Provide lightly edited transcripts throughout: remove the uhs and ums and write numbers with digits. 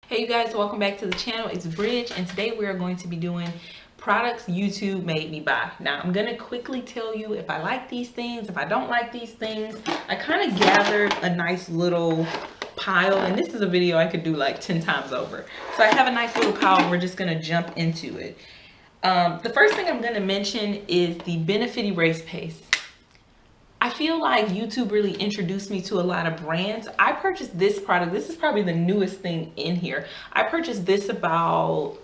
Hey you guys, welcome back to the channel. It's Bridget, and today we are going to be doing products YouTube made me buy. Now I'm gonna quickly tell you if I like these things, if I don't like these things. I kind of gathered a nice little pile, and this is a video I could do like 10 times over. So I have a nice little pile and we're just gonna jump into it. The first thing I'm gonna mention is the Benefit Erase Paste. I feel like YouTube really introduced me to a lot of brands. I purchased this product. This is probably the newest thing in here. I purchased this about,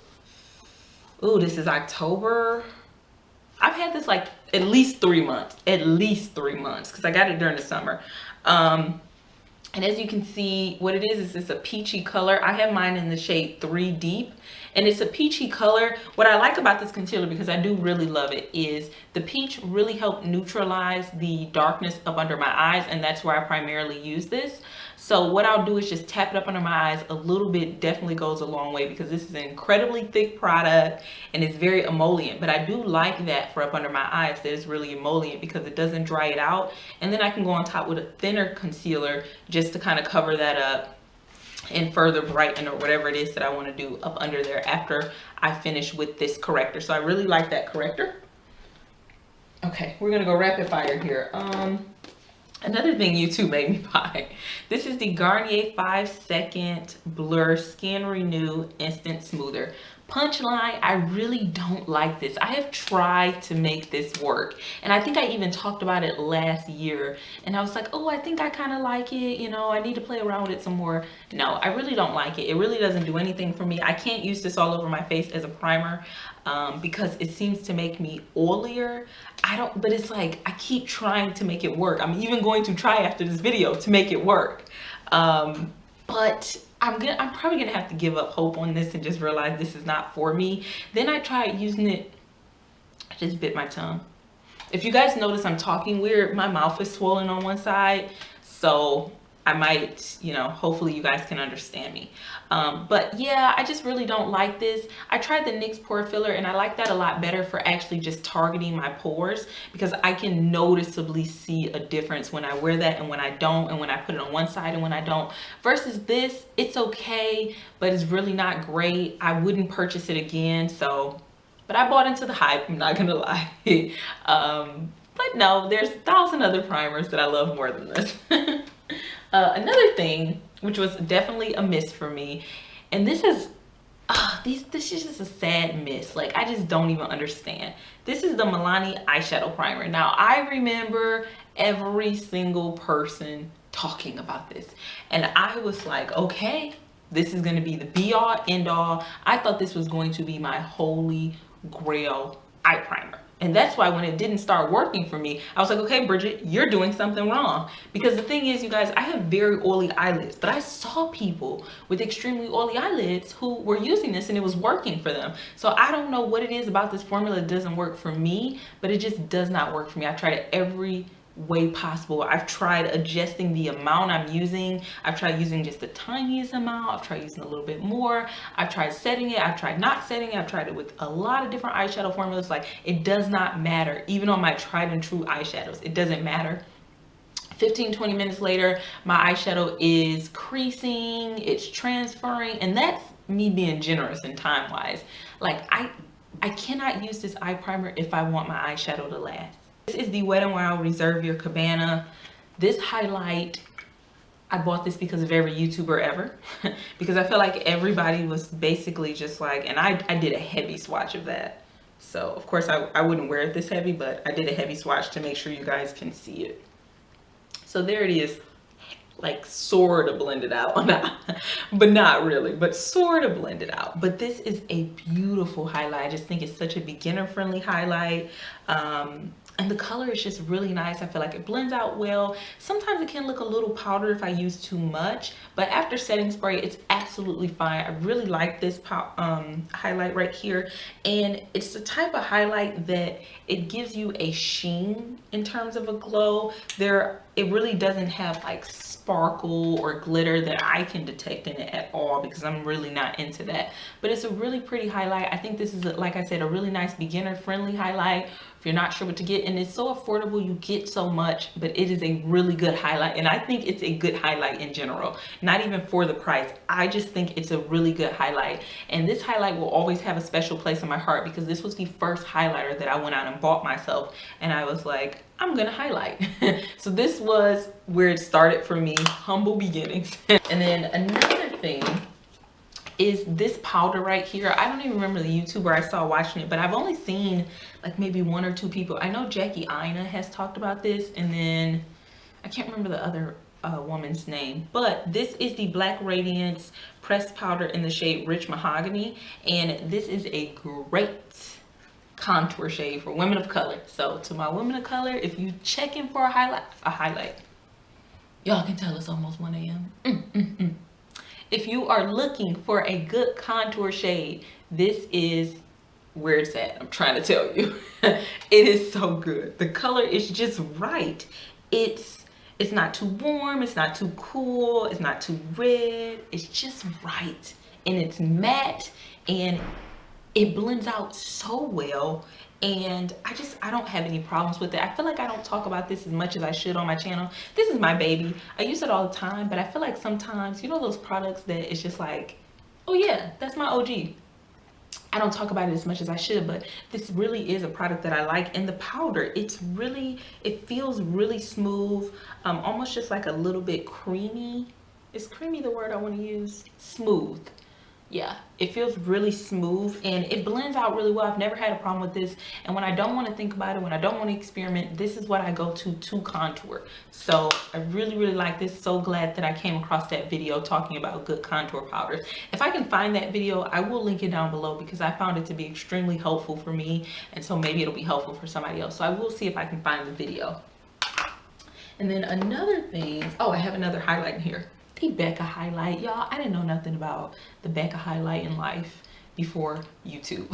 this is October. I've had this like at least 3 months, because I got it during the summer. And as you can see, what it is it's a peachy color. I have mine in the shade 3 Deep, and it's a peachy color. What I like about this concealer, because I do really love it, is the peach really helped neutralize the darkness up under my eyes, and that's where I primarily use this. So what I'll do is just tap it up under my eyes a little bit. Definitely goes a long way, because this is an incredibly thick product and it's very emollient. But I do like that for up under my eyes, that it's really emollient, because it doesn't dry it out. And then I can go on top with a thinner concealer just to kind of cover that up and further brighten or whatever it is that I want to do up under there after I finish with this corrector. So I really like that corrector. Okay, we're gonna go rapid fire here. Another thing YouTube made me buy. This is the Garnier 5-Second Blur Skin Renew Instant Smoother. Punchline, I really don't like this. I have tried to make this work, and I think I even talked about it last year, and I was like, oh, I think I kind of like it, you know, I need to play around with it some more. No, I really don't like it. It really doesn't do anything for me. I can't use this all over my face as a primer because it seems to make me oilier. But it's like I keep trying to make it work. I'm even going to try after this video to make it work, but I'm probably gonna have to give up hope on this and just realize this is not for me. Then I tried using it. I just bit my tongue. If you guys notice I'm talking weird, my mouth is swollen on one side, so I might, you know, hopefully you guys can understand me. But yeah, I just really don't like this. I tried the NYX pore filler, and I like that a lot better for actually just targeting my pores, because I can noticeably see a difference when I wear that and when I don't, and when I put it on one side and when I don't. Versus this, it's okay, but it's really not great. I wouldn't purchase it again. So, but I bought into the hype, I'm not gonna lie. But no, there's 1,000 other primers that I love more than this. Another thing, which was definitely a miss for me, and this is just a sad miss. Like, I just don't even understand. This is the Milani eyeshadow primer. Now, I remember every single person talking about this, and I was like, okay, this is going to be the be-all, end-all. I thought this was going to be my holy grail eye primer. And that's why when it didn't start working for me, I was like, okay, Bridget, you're doing something wrong. Because the thing is, you guys, I have very oily eyelids, but I saw people with extremely oily eyelids who were using this and it was working for them. So I don't know what it is about this formula that doesn't work for me, but it just does not work for me. I tried it every way possible. I've tried adjusting the amount I'm using. I've tried using just the tiniest amount. I've tried using a little bit more. I've tried setting it. I've tried not setting it. I've tried it with a lot of different eyeshadow formulas. Like, it does not matter. Even on my tried and true eyeshadows, it doesn't matter. 15-20 minutes later, my eyeshadow is creasing, it's transferring, and that's me being generous and time wise. Like, I cannot use this eye primer if I want my eyeshadow to last. This is the Wet n Wild Reserve Your Cabana. This highlight, I bought this because of every YouTuber ever. Because I feel like everybody was basically just like, and I did a heavy swatch of that. So of course I wouldn't wear it this heavy, but I did a heavy swatch to make sure you guys can see it. So there it is, like sort of blended out, but not really, but sort of blended out. But this is a beautiful highlight. I just think it's such a beginner friendly highlight. And the color is just really nice. I feel like it blends out well. Sometimes it can look a little powder if I use too much, but after setting spray, it's absolutely fine. I really like this highlight right here. And it's the type of highlight that it gives you a sheen in terms of a glow. There it really doesn't have like sparkle or glitter that I can detect in it at all, because I'm really not into that. But it's a really pretty highlight. I think this is, like I said, a really nice beginner friendly highlight if you're not sure what to get, and it's so affordable. You get so much, but it is a really good highlight, and I think it's a good highlight in general, not even for the price. I just think it's a really good highlight, and this highlight will always have a special place in my heart because this was the first highlighter that I went out and bought myself, and I was like, I'm gonna highlight. So this was where it started for me, humble beginnings. And then another thing is this powder right here. I don't even remember the YouTuber I saw watching it, but I've only seen like maybe 1 or 2 people. I know Jackie Aina has talked about this, and then I can't remember the other woman's name, but this is the Black Radiance pressed powder in the shade Rich Mahogany, and this is a great contour shade for women of color. So to my women of color, if you checking for a highlight, y'all can tell it's almost 1 a.m. If you are looking for a good contour shade, this is where it's at. I'm trying to tell you. It is so good. The color is just right. It's not too warm, it's not too cool, it's not too red. It's just right. And it's matte, and it blends out so well, and I don't have any problems with it. I feel like I don't talk about this as much as I should on my channel. This is my baby. I use it all the time, but I feel like sometimes, you know, those products that it's just like, oh yeah, that's my OG. I don't talk about it as much as I should, but this really is a product that I like. And the powder, it feels really smooth, almost just like a little bit creamy. Is creamy the word I want to use? Smooth. Yeah, it feels really smooth, and it blends out really well. I've never had a problem with this, and when I don't want to think about it, when I don't want to experiment, this is what I go to contour. So I really, really like this. So glad that I came across that video talking about good contour powders. If I can find that video, I will link it down below because I found it to be extremely helpful for me, and so maybe it'll be helpful for somebody else. So I will see if I can find the video. And then another thing, oh, I have another highlight in here. The Becca highlight. Y'all, I didn't know nothing about the Becca highlight in life before YouTube.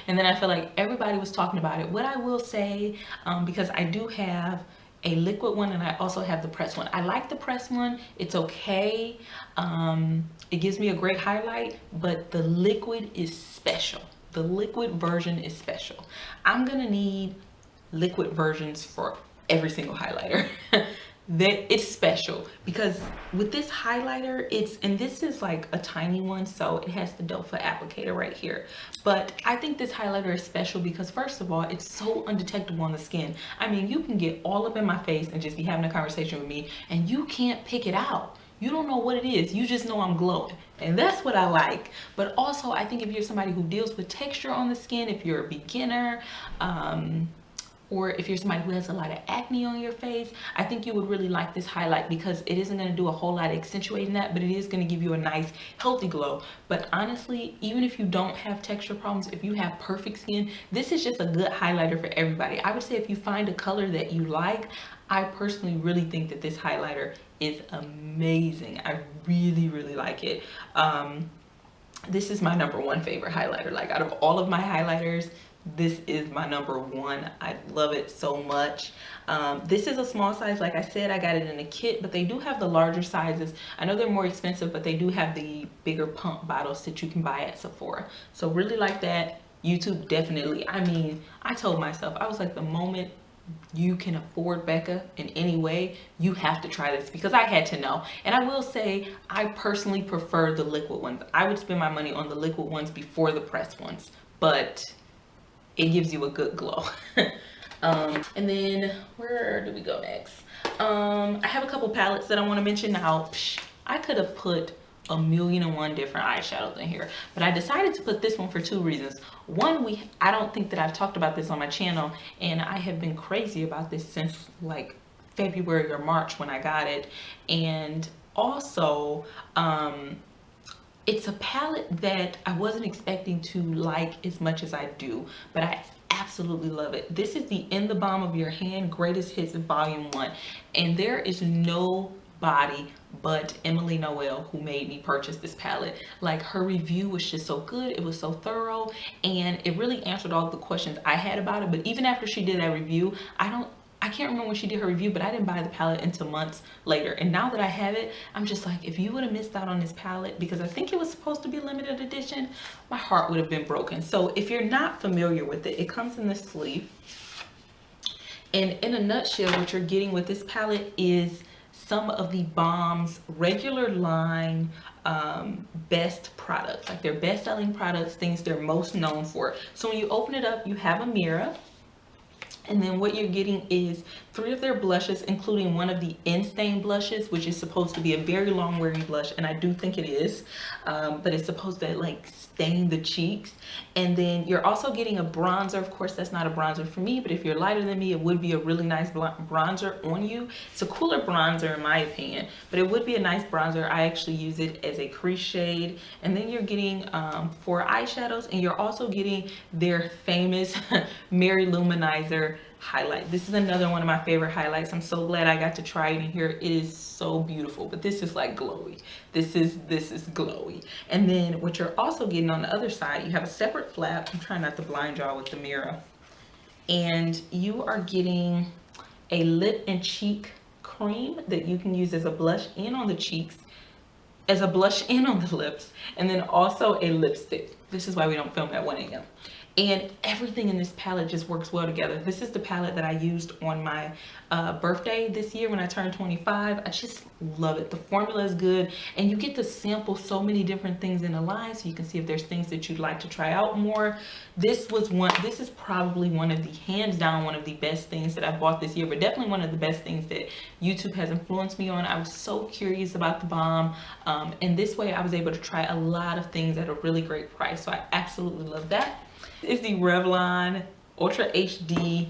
And then I feel like everybody was talking about it. What I will say, because I do have a liquid one and I also have the pressed one. I like the pressed one. It's okay. It gives me a great highlight, but the liquid is special. The liquid version is special. I'm gonna need liquid versions for every single highlighter. That it's special because with this highlighter, and this is like a tiny one, so it has the doe foot applicator right here, but I think this highlighter is special because first of all, it's so undetectable on the skin. I mean, you can get all up in my face and just be having a conversation with me and you can't pick it out. You don't know what it is, you just know I'm glowing, and that's what I like. But also I think if you're somebody who deals with texture on the skin, if you're a beginner, or if you're somebody who has a lot of acne on your face, I think you would really like this highlight because it isn't going to do a whole lot of accentuating that, but it is going to give you a nice healthy glow. But honestly, even if you don't have texture problems, if you have perfect skin, this is just a good highlighter for everybody. I would say if you find a color that you like, I personally really think that this highlighter is amazing. I really, really like it. This is my #1 favorite highlighter. Like out of all of my highlighters, this is my #1. I love it so much. This is a small size. Like I said, I got it in a kit, but they do have the larger sizes. I know they're more expensive, but they do have the bigger pump bottles that you can buy at Sephora. So really like that. YouTube definitely. I mean, I told myself, I was like, the moment you can afford Becca in any way, you have to try this because I had to know. And I will say, I personally prefer the liquid ones. I would spend my money on the liquid ones before the pressed ones, but it gives you a good glow. And then where do we go next? I have a couple palettes that I want to mention. Now, I could have put 1,000,001 different eyeshadows in here, but I decided to put this one for 2 reasons. One, I don't think that I've talked about this on my channel, and I have been crazy about this since like February or March when I got it. And also, it's a palette that I wasn't expecting to like as much as I do, but I absolutely love it. This is the In the Balm of Your Hand Greatest Hits Volume 1, and there is nobody but Emily Noel who made me purchase this palette. Like, her review was just so good, it was so thorough, and it really answered all the questions I had about it. But even after she did that review, I I can't remember when she did her review, but I didn't buy the palette until months later. And now that I have it, I'm just like, if you would have missed out on this palette, because I think it was supposed to be limited edition, my heart would have been broken. So if you're not familiar with it, it comes in the sleeve. And in a nutshell, what you're getting with this palette is some of the Balm's regular line best products, like their best-selling products, things they're most known for. So when you open it up, you have a mirror. And then what you're getting is 3 of their blushes, including one of the In-Stain blushes, which is supposed to be a very long wearing blush, and I do think it is, but it's supposed to like stain the cheeks. And then you're also getting a bronzer. Of course, that's not a bronzer for me, but if you're lighter than me, it would be a really nice bronzer on you. It's a cooler bronzer in my opinion, but it would be a nice bronzer. I actually use it as a crease shade. And then you're getting 4 eyeshadows, and you're also getting their famous Mary Luminizer highlight. This is another one of my favorite highlights. I'm so glad I got to try it in here. It is so beautiful, but this is like glowy. This is glowy. And then what you're also getting on the other side, you have a separate flap. I'm trying not to blind y'all with the mirror. And you are getting a lip and cheek cream that you can use as a blush and on the cheeks, as a blush and on the lips, and then also a lipstick. This is why we don't film at 1 a.m. And everything in this palette just works well together. This is the palette that I used on my birthday this year when I turned 25. I just love it. The formula is good, and you get to sample so many different things in a line, so you can see if there's things that you'd like to try out more. This is probably one of the, hands down, one of the best things that I bought this year, but definitely one of the best things that YouTube has influenced me on. I was so curious about the balm, and this way I was able to try a lot of things at a really great price. So I absolutely love that. Is the Revlon Ultra HD,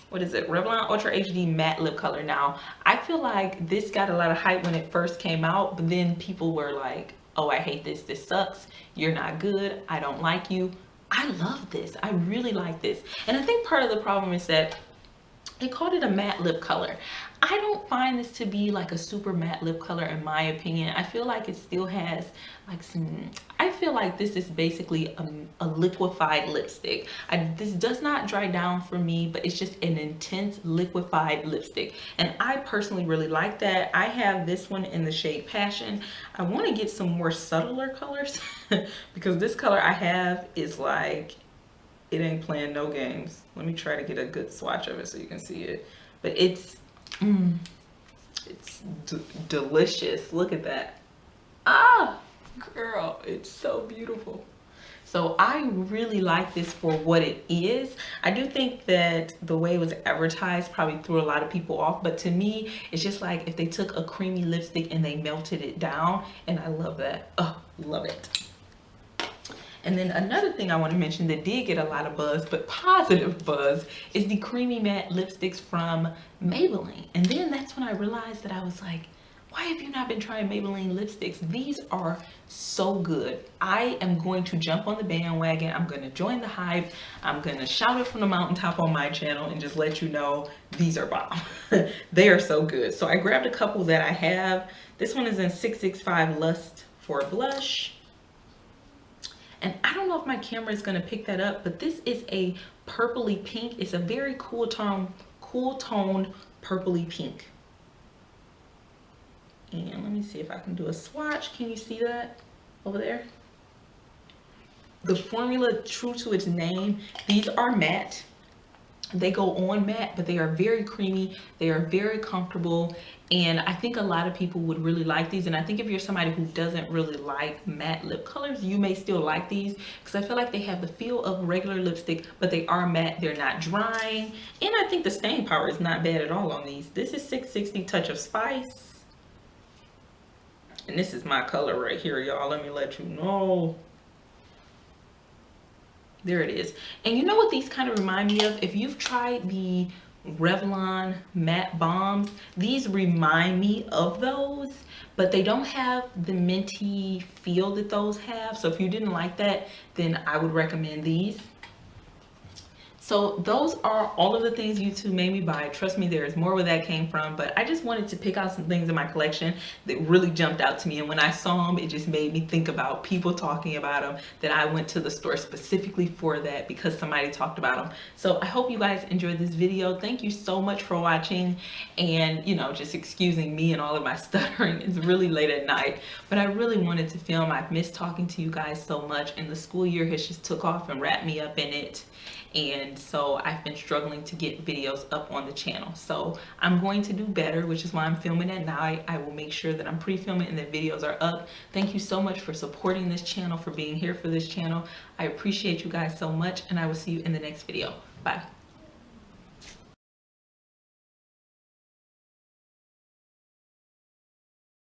what is it? Revlon Ultra HD Matte Lip Color. Now, I feel like this got a lot of hype when it first came out, but then people were like, oh, I hate this. This sucks. You're not good. I don't like you. I love this. I really like this. And I think part of the problem is that they called it a matte lip color. I don't find this to be like a super matte lip color in my opinion. I feel like it still has like some, I feel like this is basically a liquefied lipstick. This does not dry down for me, but it's just an intense liquefied lipstick. And I personally really like that. I have this one in the shade Passion. I want to get some more subtler colors because this color I have is like, it ain't playing no games. Let me try to get a good swatch of it so you can see it. But it's delicious. Look at that. Ah, girl, it's so beautiful. So I really like this for what it is. I do think that the way it was advertised probably threw a lot of people off, but to me, it's just like if they took a creamy lipstick and they melted it down, and I love that. Oh, love it. And then another thing I want to mention that did get a lot of buzz, but positive buzz, is the creamy matte lipsticks from Maybelline. And then that's when I realized that I was like, why have you not been trying Maybelline lipsticks? These are so good. I am going to jump on the bandwagon. I'm going to join the hype. I'm going to shout it from the mountaintop on my channel and just let you know these are bomb. They are so good. So I grabbed a couple that I have. This one is in 665 Lust for Blush. And I don't know if my camera is going to pick that up, but this is a purpley pink. It's a very cool toned purpley pink. And let me see if I can do a swatch. Can you see that over there? The formula, true to its name, these are matte. They go on matte, but they are very creamy. They are very comfortable. And I think a lot of people would really like these. And I think if you're somebody who doesn't really like matte lip colors, you may still like these, because I feel like they have the feel of regular lipstick, but they are matte. They're not drying. And I think the stain power is not bad at all on these. This is 660 Touch of Spice. And this is my color right here, y'all. Let me let you know. There it is. And you know what these kind of remind me of? If you've tried the Revlon matte balms, these remind me of those, but they don't have the minty feel that those have. So if you didn't like that, then I would recommend these. So those are all of the things YouTube made me buy. Trust me, there is more where that came from, but I just wanted to pick out some things in my collection that really jumped out to me. And when I saw them, it just made me think about people talking about them, that I went to the store specifically for that because somebody talked about them. So I hope you guys enjoyed this video. Thank you so much for watching, and you know, just excusing me and all of my stuttering. It's really late at night, but I really wanted to film. I've missed talking to you guys so much, and the school year has just took off and wrapped me up in it. And so I've been struggling to get videos up on the channel. So I'm going to do better, which is why I'm filming at night. I will make sure that I'm pre-filming and the videos are up. Thank you so much for supporting this channel, for being here for this channel. I appreciate you guys so much, and I will see you in the next video. Bye.